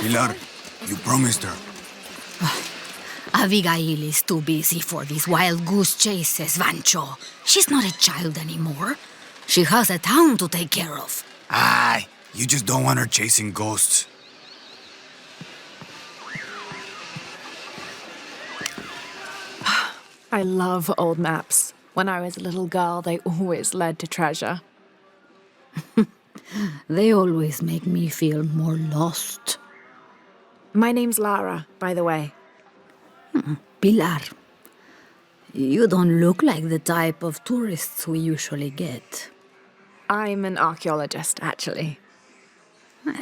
Pilar, you promised her. Abigail is too busy for these wild goose chases, Vancho. She's not a child anymore. She has a town to take care of. Aye, you just don't want her chasing ghosts. I love old maps. When I was a little girl, they always led to treasure. They always make me feel more lost. My name's Lara, by the way. Pilar, you don't look like the type of tourists we usually get. I'm an archaeologist, actually.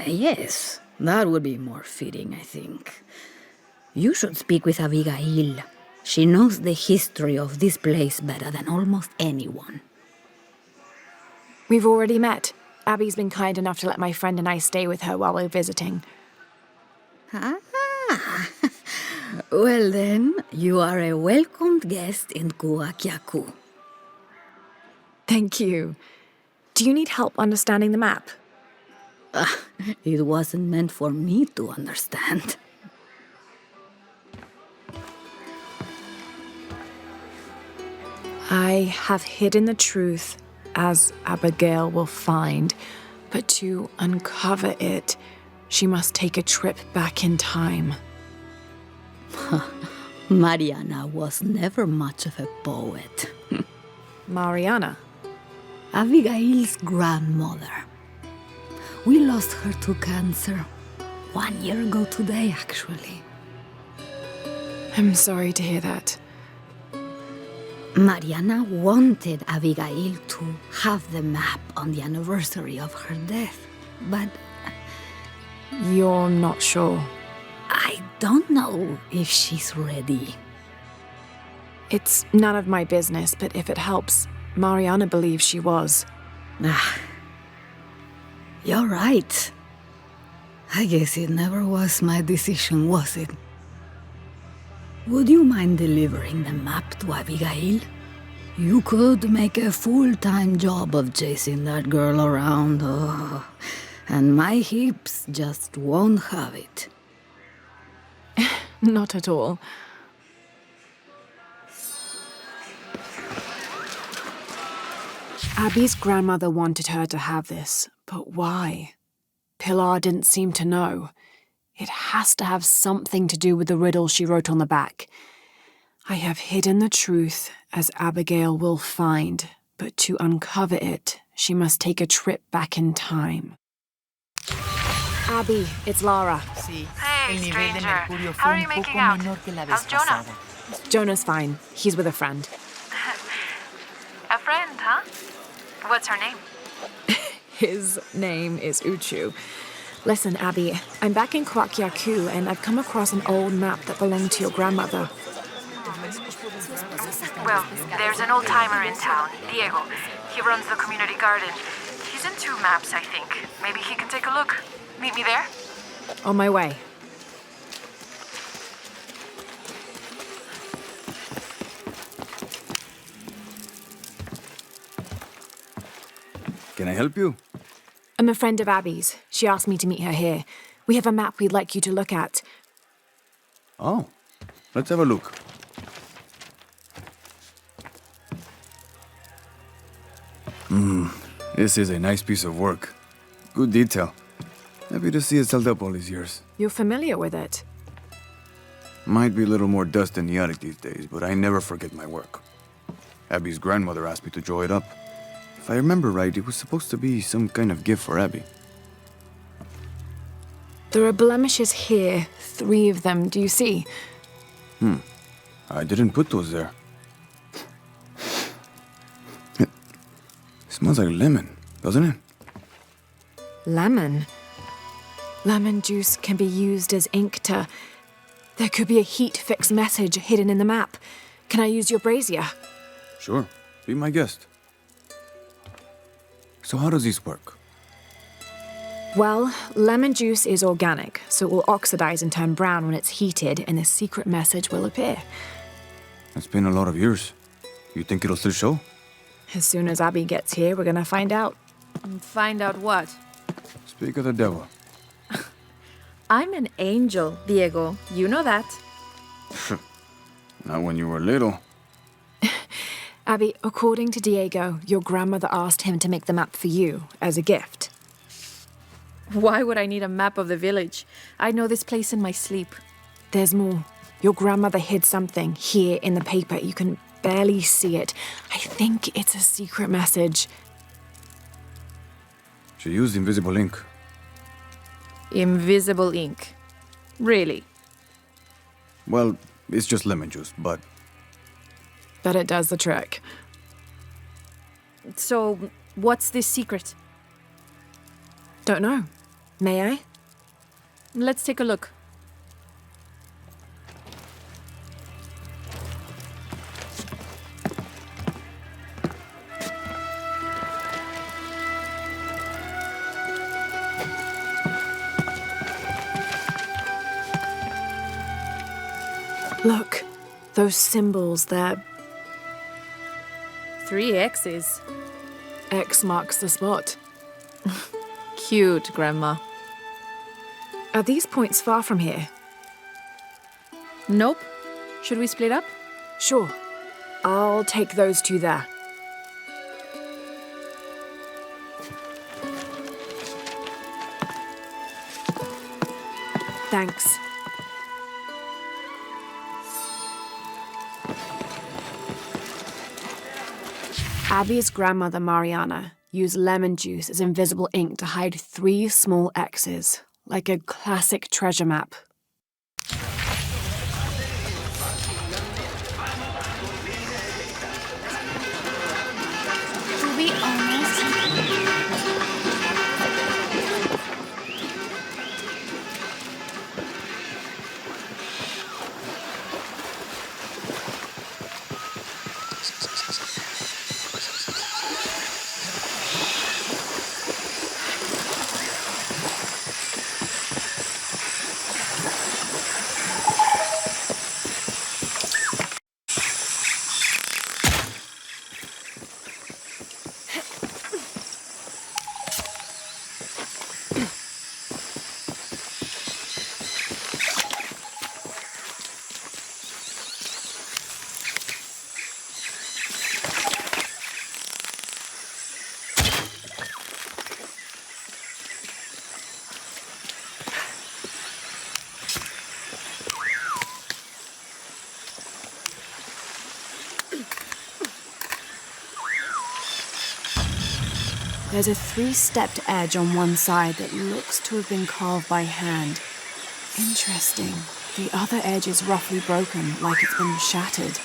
Yes, that would be more fitting, I think. You should speak with Abigail. She knows the history of this place better than almost anyone. We've already met. Abby's been kind enough to let my friend and I stay with her while we're visiting. Ah, well then, you are a welcomed guest in Kuakyaku. Thank you. Do you need help understanding the map? It wasn't meant for me to understand. I have hidden the truth, as Abigail will find, but to uncover it, she must take a trip back in time. Mariana was never much of a poet. Mariana? Abigail's grandmother. We lost her to cancer 1 year ago today, actually. I'm sorry to hear that. Mariana wanted Abigail to have the map on the anniversary of her death, but You're not sure. I don't know if she's ready. It's none of my business, but if it helps, Mariana believes she was. You're right. I guess it never was my decision, was it? Would you mind delivering the map to Abigail? You could make a full-time job of chasing that girl around, and my hips just won't have it. Not at all. Abby's grandmother wanted her to have this, but why? Pilar didn't seem to know. It has to have something to do with the riddle she wrote on the back. I have hidden the truth, as Abigail will find, but to uncover it, she must take a trip back in time. Abby, it's Lara. Hey, stranger. How are you making out? How's Jonah? Jonah's fine. He's with a friend. A friend, huh? What's her name? His name is Uchu. Listen, Abby, I'm back in Kuakyaku and I've come across an old map that belonged to your grandmother. Well, there's an old-timer in town, Diego. He runs the community garden. He's into maps, I think. Maybe he can take a look. Meet me there? On my way. Can I help you? I'm a friend of Abby's. She asked me to meet her here. We have a map we'd like you to look at. Oh, let's have a look. This is a nice piece of work. Good detail. Happy to see it's held up all these years. You're familiar with it? Might be a little more dust than the attic these days, but I never forget my work. Abby's grandmother asked me to draw it up. If I remember right, it was supposed to be some kind of gift for Abby. There are blemishes here, 3 of them, do you see? I didn't put those there. It smells like lemon, doesn't it? Lemon? Lemon juice can be used as ink to... There could be a heat-fix message hidden in the map. Can I use your brazier? Sure, be my guest. So how does this work? Well, lemon juice is organic, so it will oxidize and turn brown when it's heated, and a secret message will appear. It's been a lot of years. You think it'll still show? As soon as Abby gets here, we're gonna find out. Find out what? Speak of the devil. I'm an angel, Diego. You know that. Not when you were little. Abby, according to Diego, your grandmother asked him to make the map for you as a gift. Why would I need a map of the village? I know this place in my sleep. There's more. Your grandmother hid something here in the paper. You can barely see it. I think it's a secret message. She used invisible ink. Invisible ink. Really? Well, it's just lemon juice, but But it does the trick. So, what's this secret? Don't know. May I? Let's take a look. Look, those symbols there. 3 X's. X marks the spot. Cute, Grandma. Are these points far from here? Nope. Should we split up? Sure. I'll take those two there. Thanks. Abby's grandmother, Mariana, used lemon juice as invisible ink to hide 3 small X's, like a classic treasure map. To be honest, There's a 3-stepped edge on one side that looks to have been carved by hand. Interesting. The other edge is roughly broken, like it's been shattered.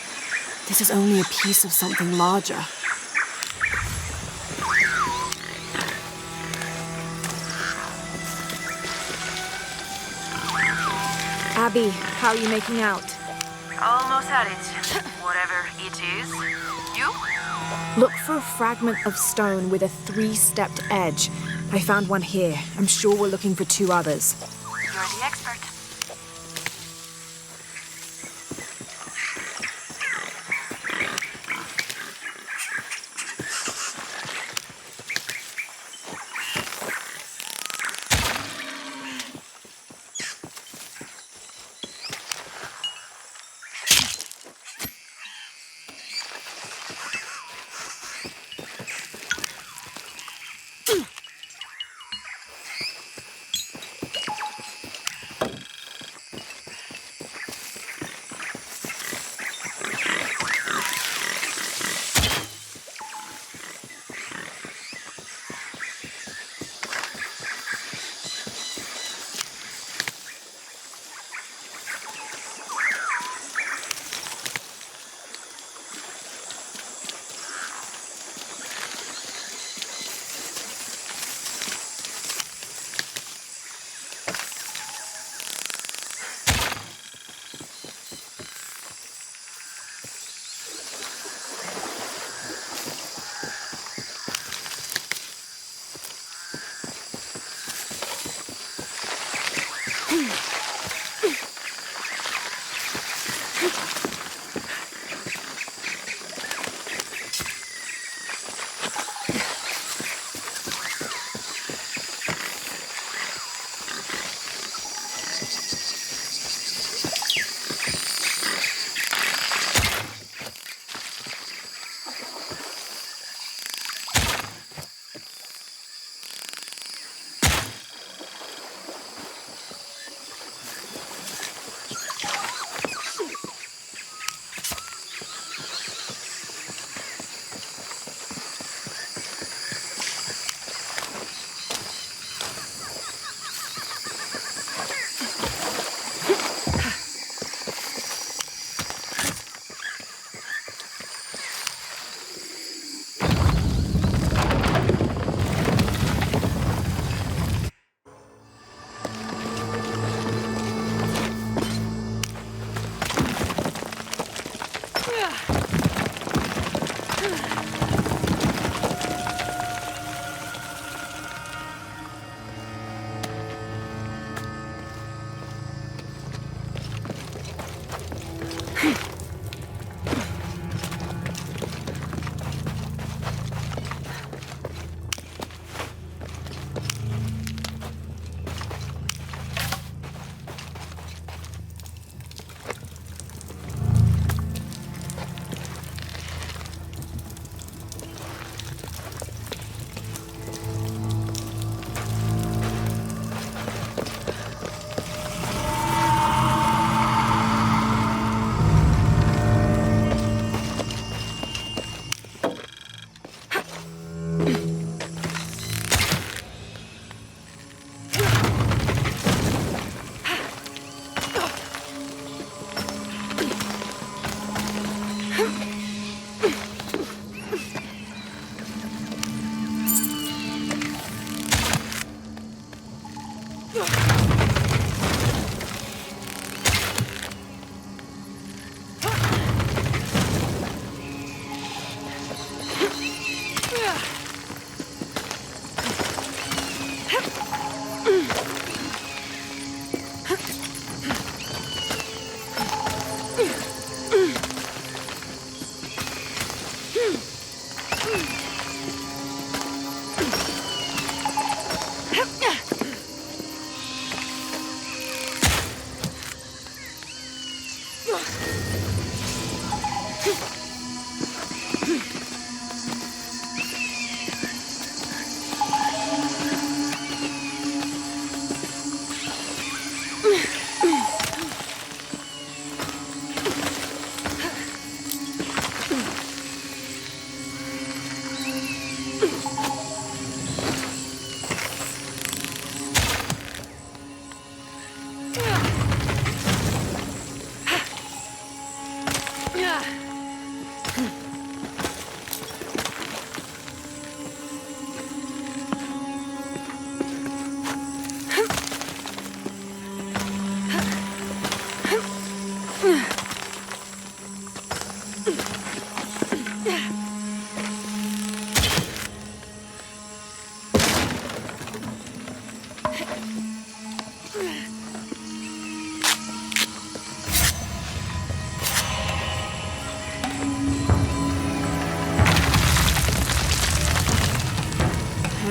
This is only a piece of something larger. Abby, how are you making out? Almost at it. Whatever it is. You? Look for a fragment of stone with a 3-stepped edge. I found one here. I'm sure we're looking for 2 others. You're the expert.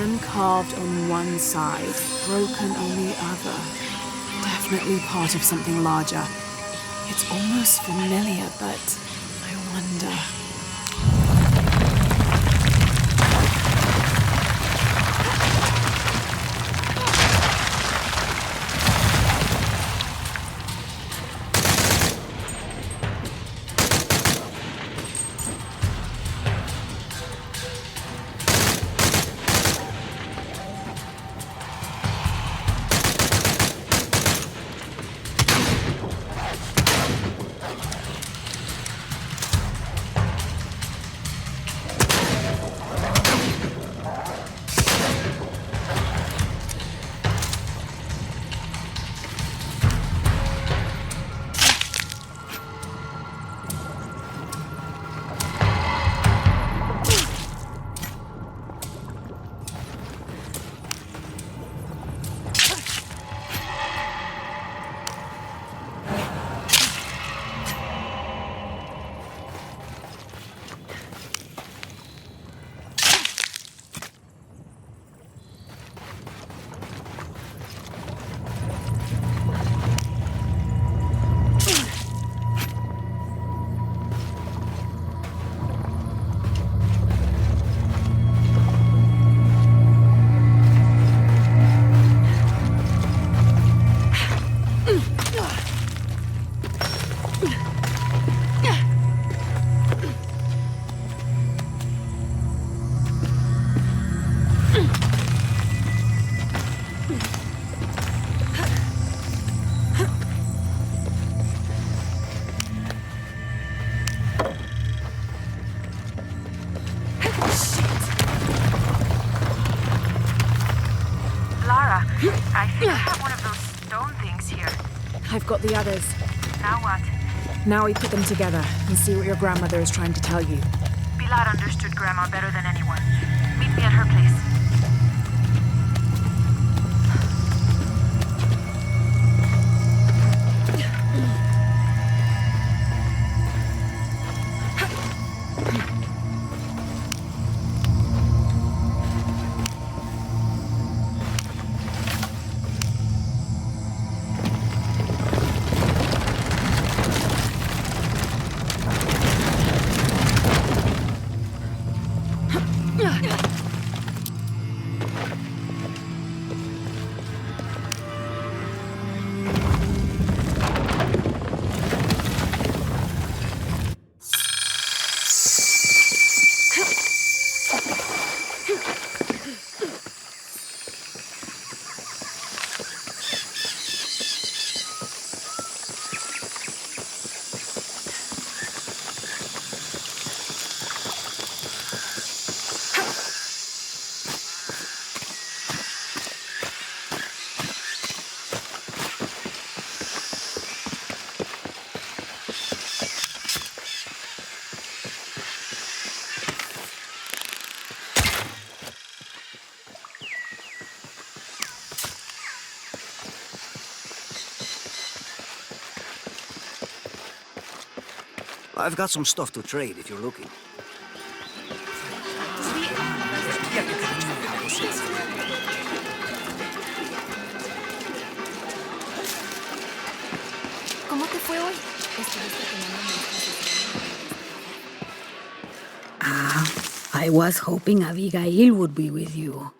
Hand carved on one side, broken on the other. Definitely part of something larger. It's almost familiar, but I wonder... Lara, I think I have one of those stone things here. I've got the others. Now what? Now we put them together and see what your grandmother is trying to tell you. Pilar understood Grandma better than anyone. Meet me at her place. I've got some stuff to trade if you're looking. ¿Cómo te fue hoy? I was hoping Abigail would be with you.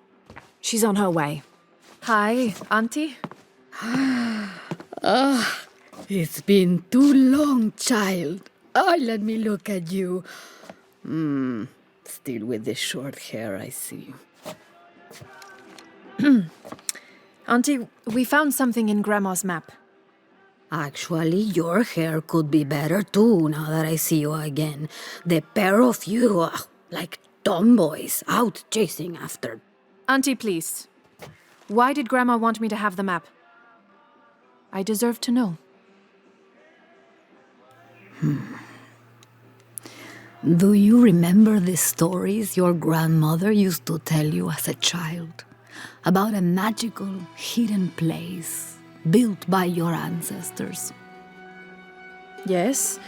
She's on her way. Hi, Auntie. It's been too long, child. Oh, let me look at you. Still with the short hair, I see. Auntie, we found something in Grandma's map. Actually, your hair could be better too, now that I see you again. The pair of you, like tomboys, out chasing after. Auntie, please. Why did Grandma want me to have the map? I deserve to know. Do you remember the stories your grandmother used to tell you as a child? About a magical, hidden place built by your ancestors? Yes,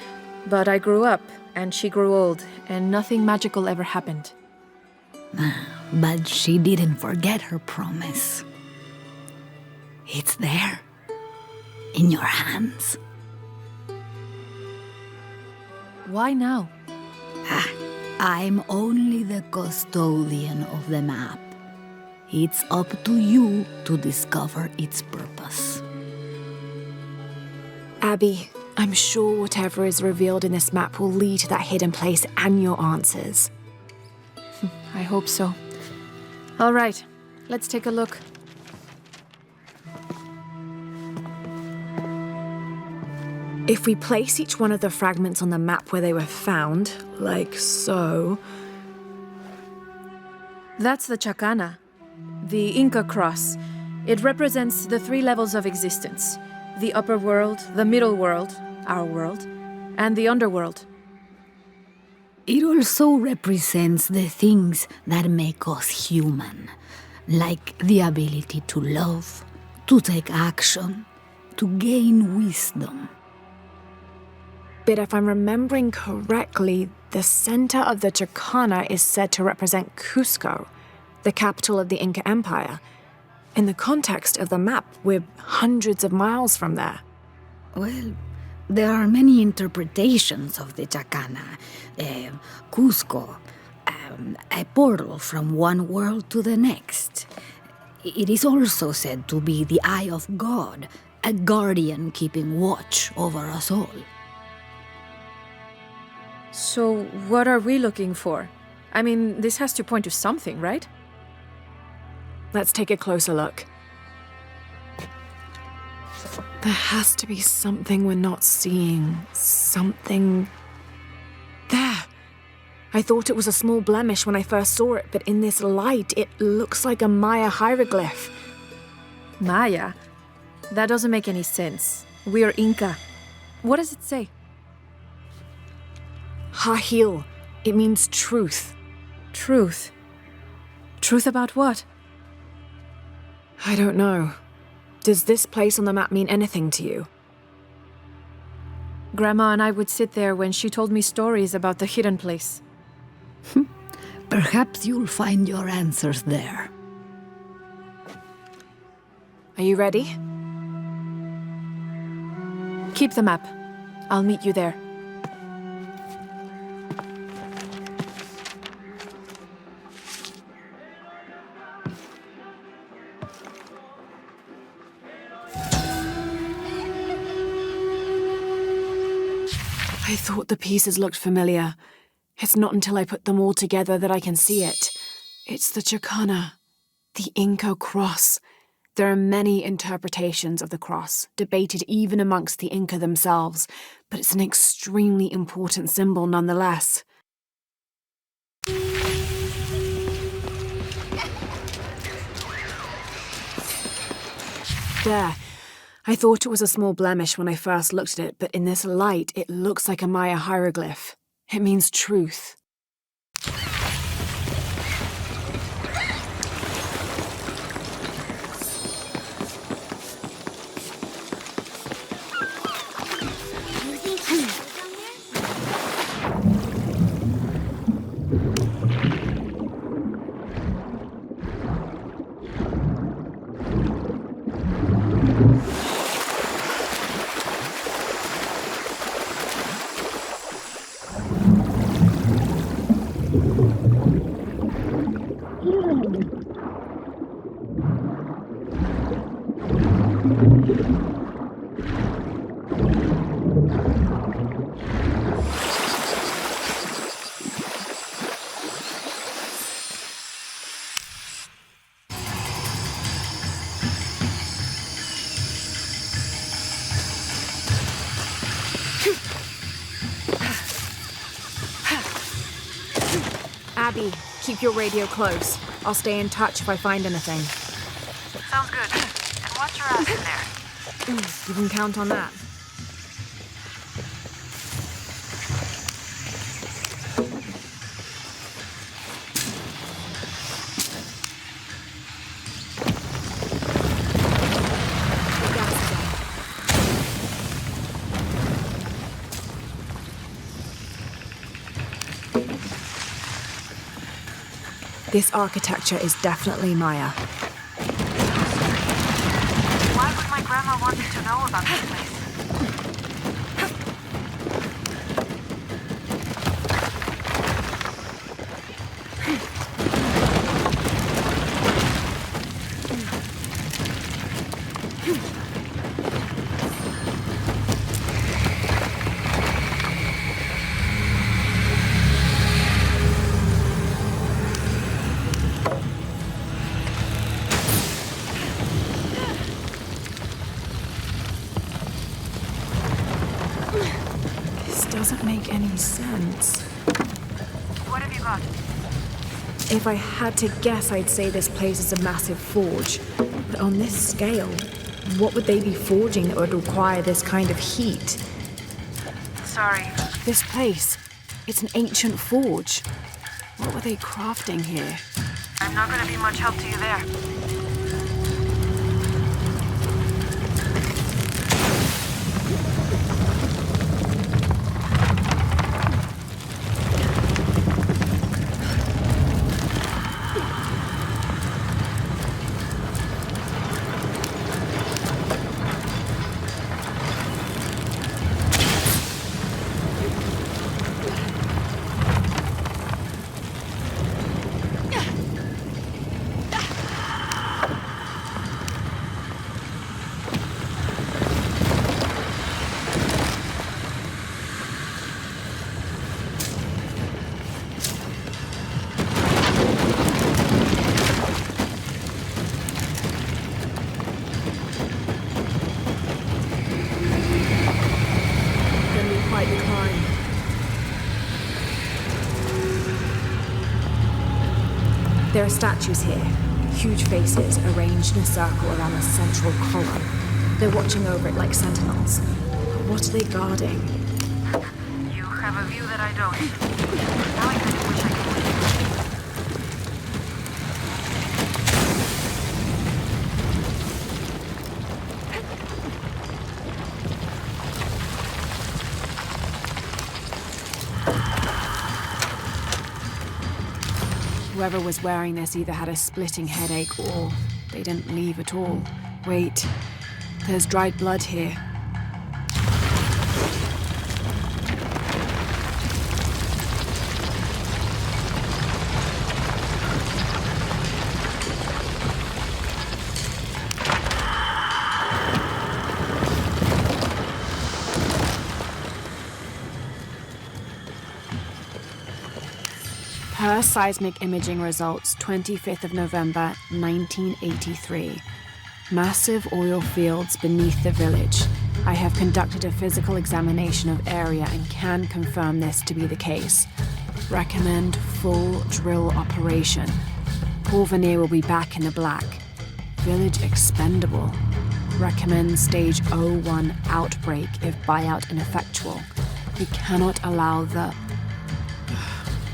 but I grew up, and she grew old, and nothing magical ever happened. but she didn't forget her promise. It's there, in your hands. Why now? I'm only the custodian of the map. It's up to you to discover its purpose. Abby, I'm sure whatever is revealed in this map will lead to that hidden place and your answers. I hope so. All right, let's take a look. If we place each one of the fragments on the map where they were found, like so... That's the Chacana, the Inca cross. It represents the 3 levels of existence: the upper world, the middle world, our world, and the underworld. It also represents the things that make us human, like the ability to love, to take action, to gain wisdom. But if I'm remembering correctly, the center of the Chacana is said to represent Cusco, the capital of the Inca Empire. In the context of the map, we're hundreds of miles from there. Well, there are many interpretations of the Chacana. Cusco, a portal from one world to the next. It is also said to be the eye of God, a guardian keeping watch over us all. So, what are we looking for? I mean, this has to point to something, right? Let's take a closer look. There has to be something we're not seeing. Something... There! I thought it was a small blemish when I first saw it, but in this light, it looks like a Maya hieroglyph. Maya? That doesn't make any sense. We're Inca. What does it say? Hahil. It means truth. Truth. Truth about what? I don't know. Does this place on the map mean anything to you? Grandma and I would sit there when she told me stories about the hidden place. Perhaps you'll find your answers there. Are you ready? Keep the map. I'll meet you there. I thought the pieces looked familiar. It's not until I put them all together that I can see it. It's the Chacana, the Inca cross. There are many interpretations of the cross, debated even amongst the Inca themselves, but it's an extremely important symbol nonetheless. There. I thought it was a small blemish when I first looked at it, but in this light, it looks like a Maya hieroglyph. It means truth. Abby, keep your radio close. I'll stay in touch if I find anything. Sounds good. And watch your ass in there. You can count on that. The gas is on. This architecture is definitely Maya. Why would my grandma want me to know about this place? Doesn't make any sense. What have you got? If I had to guess, I'd say this place is a massive forge. But on this scale, what would they be forging that would require this kind of heat? Sorry. This place, it's an ancient forge. What were they crafting here? I'm not gonna be much help to you there. There are statues here, huge faces arranged in a circle around a central column. They're watching over it like sentinels. What are they guarding? You have a view that I don't. Now I kind of wish I could leave. Whoever was wearing this either had a splitting headache or they didn't leave at all. Wait, there's dried blood here. Per seismic imaging results, 25th of November, 1983. Massive oil fields beneath the village. I have conducted a physical examination of area and can confirm this to be the case. Recommend full drill operation. Porvenir will be back in the black. Village expendable. Recommend stage 01 outbreak if buyout ineffectual. We cannot allow the...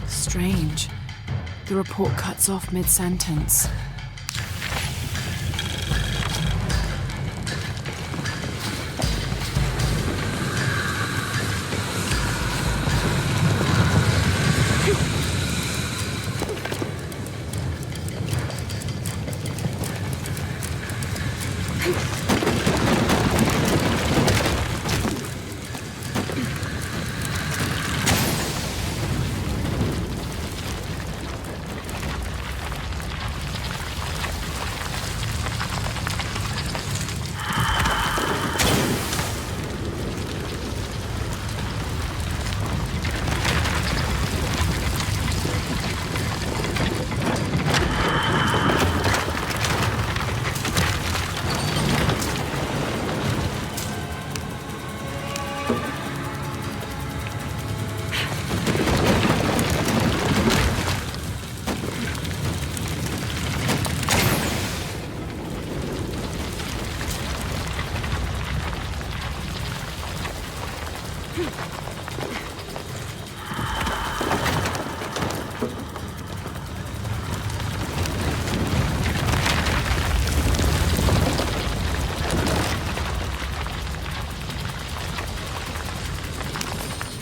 Strange. The report cuts off mid-sentence.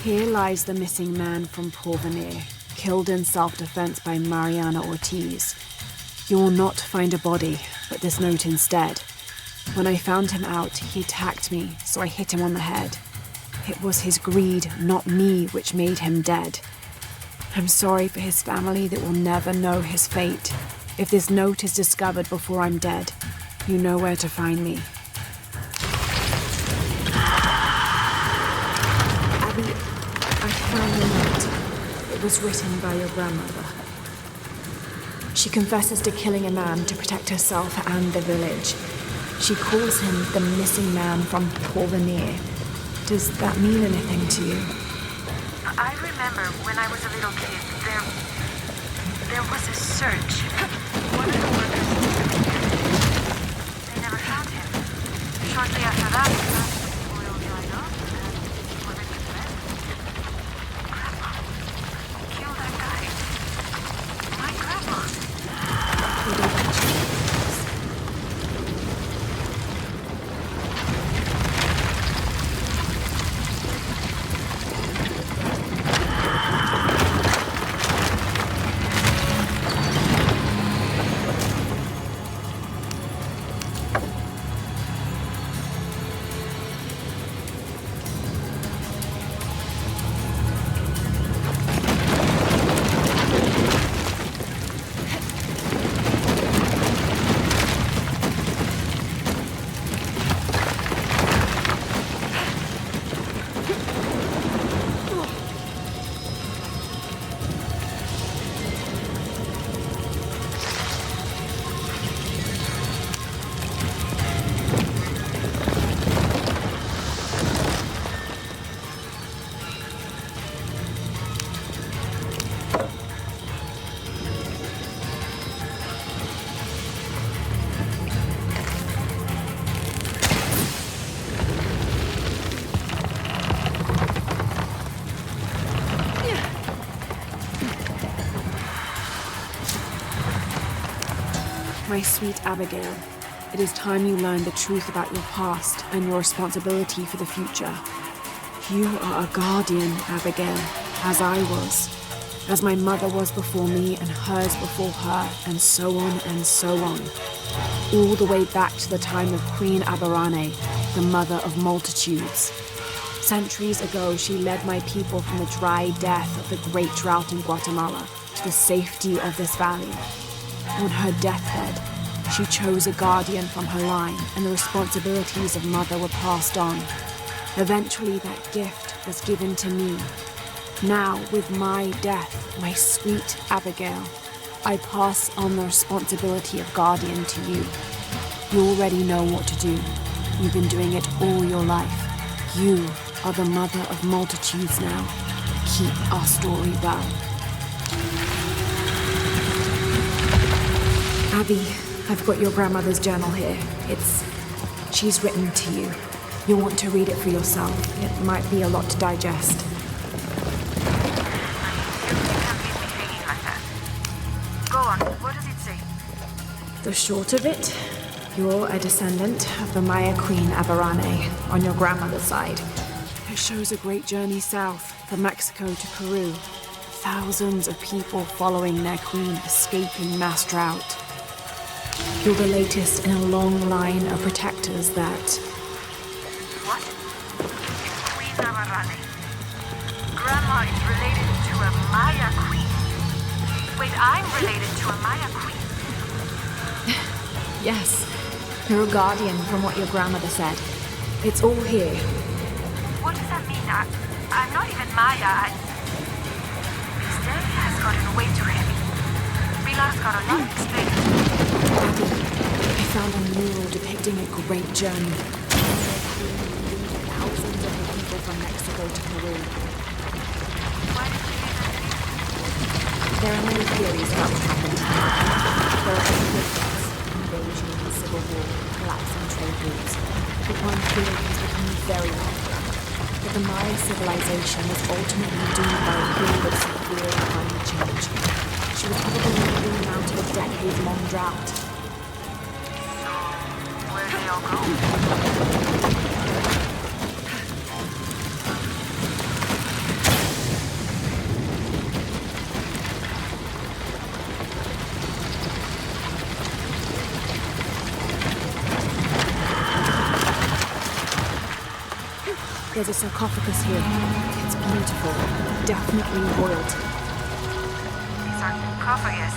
Here lies the missing man from Porvenir, killed in self-defense by Mariana Ortiz. You will not find a body, but this note instead. When I found him out, he attacked me, so I hit him on the head. It was his greed, not me, which made him dead. I'm sorry for his family that will never know his fate. If this note is discovered before I'm dead, you know where to find me. Abby, I found the note. It was written by your grandmother. She confesses to killing a man to protect herself and the village. She calls him the missing man from Porvenir. Does that mean anything to you? I remember when I was a little kid, there was a search. One of the workers, they never found him. Shortly after that, the oil dried up and he wasn't even there. Grandma, kill that guy. My grandma. We don't mention it. My sweet Abigail, it is time you learned the truth about your past and your responsibility for the future. You are a guardian, Abigail, as I was, as my mother was before me and hers before her, and so on and so on. All the way back to the time of Queen Aberrane, the mother of multitudes. Centuries ago, she led my people from the dry death of the great drought in Guatemala to the safety of this valley. On her deathbed, she chose a guardian from her line, and the responsibilities of mother were passed on. Eventually, that gift was given to me. Now, with my death, my sweet Abigail, I pass on the responsibility of guardian to you. You already know what to do. You've been doing it all your life. You are the mother of multitudes now. Keep our story well. Abby, I've got your grandmother's journal here. She's written to you. You'll want to read it for yourself. It might be a lot to digest. Go on, what does it say? The short of it, you're a descendant of the Maya Queen Aberrane on your grandmother's side. It shows a great journey south from Mexico to Peru. Thousands of people following their queen, escaping mass drought. You're the latest in a long line of protectors that... What? Queen Aberrane. Grandma is related to a Maya queen. Wait, I'm related to a Maya queen. Yes, you're a guardian from what your grandmother said. It's all here. What does that mean? I'm not even Maya. This day has gotten way too heavy. Pilar's got a lot to explain. I found a mural depicting a great journey. Thousands of the people from Mexico to Peru. Why did you leave it? There are many theories about what happened. There are conflicts, invasion, civil war, collapsing trade routes. But one theory has become very popular. That the Maya civilization was ultimately doomed by a period of severe climate change. She was probably living out of a decade-long drought. Where did they all go? There's a sarcophagus here. It's beautiful. Definitely royalty. Sarcophagus,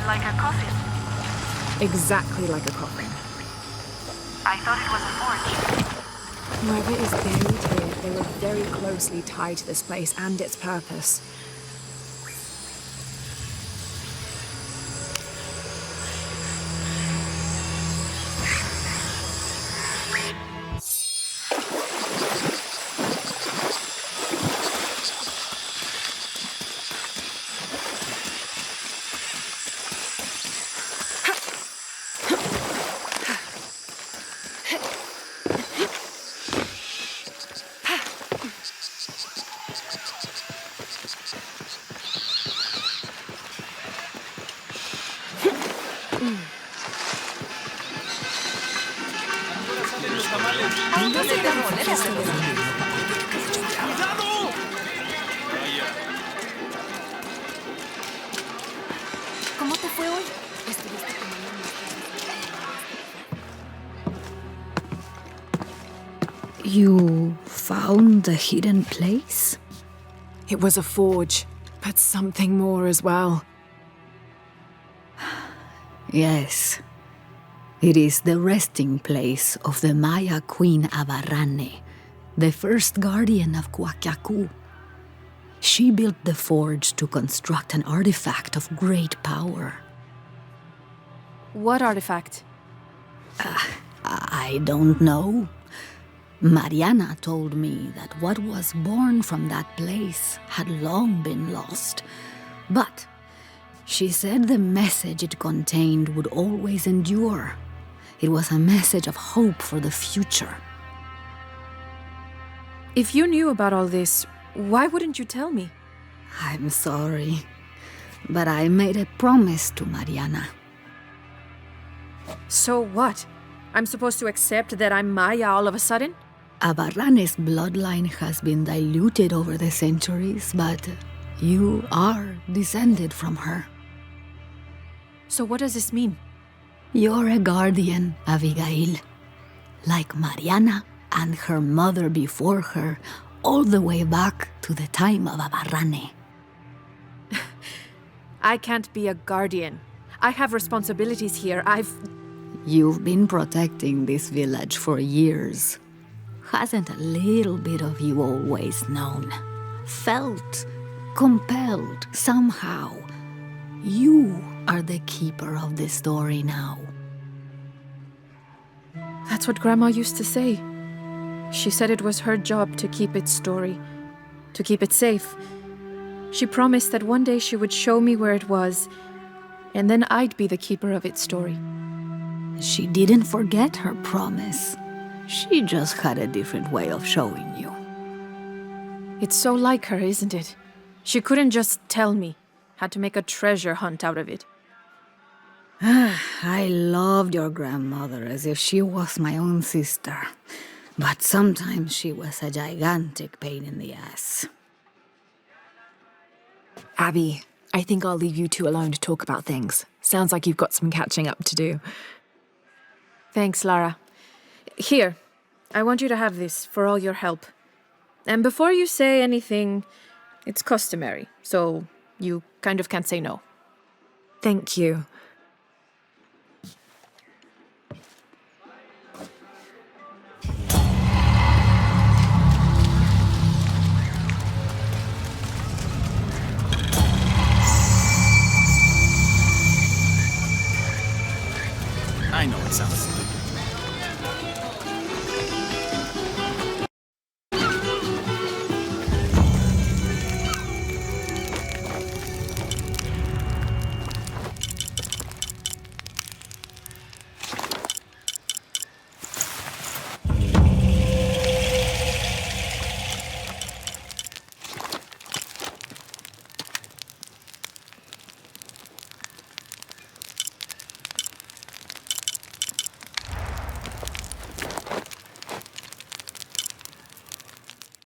like a coffin. Exactly like a coffin. I thought it was a forge. Whoever is buried here, they were very closely tied to this place and its purpose. ¿Cómo te fue hoy? You found the hidden place? It was a forge, but something more as well. Yes. It is the resting place of the Maya queen Abarrane, the first guardian of Coacyacu. She built the forge to construct an artifact of great power. What artifact? I don't know. Mariana told me that what was born from that place had long been lost. But she said the message it contained would always endure. It was a message of hope for the future. If you knew about all this, why wouldn't you tell me? I'm sorry, but I made a promise to Mariana. So what? I'm supposed to accept that I'm Maya all of a sudden? Abarrane's bloodline has been diluted over the centuries, but you are descended from her. So what does this mean? You're a guardian, Abigail. Like Mariana and her mother before her, all the way back to the time of Abarrane. I can't be a guardian. I have responsibilities here. You've been protecting this village for years. Hasn't a little bit of you always known? Felt, compelled, somehow. You are the keeper of this story now. That's what Grandma used to say. She said it was her job to keep its story, to keep it safe. She promised that one day she would show me where it was, and then I'd be the keeper of its story. She didn't forget her promise. She just had a different way of showing you. It's so like her, isn't it? She couldn't just tell me. Had to make a treasure hunt out of it. I loved your grandmother as if she was my own sister. But sometimes she was a gigantic pain in the ass. Abby, I think I'll leave you two alone to talk about things. Sounds like you've got some catching up to do. Thanks, Lara. Here, I want you to have this for all your help. And before you say anything, it's customary, so you kind of can't say no. Thank you. I know it sounds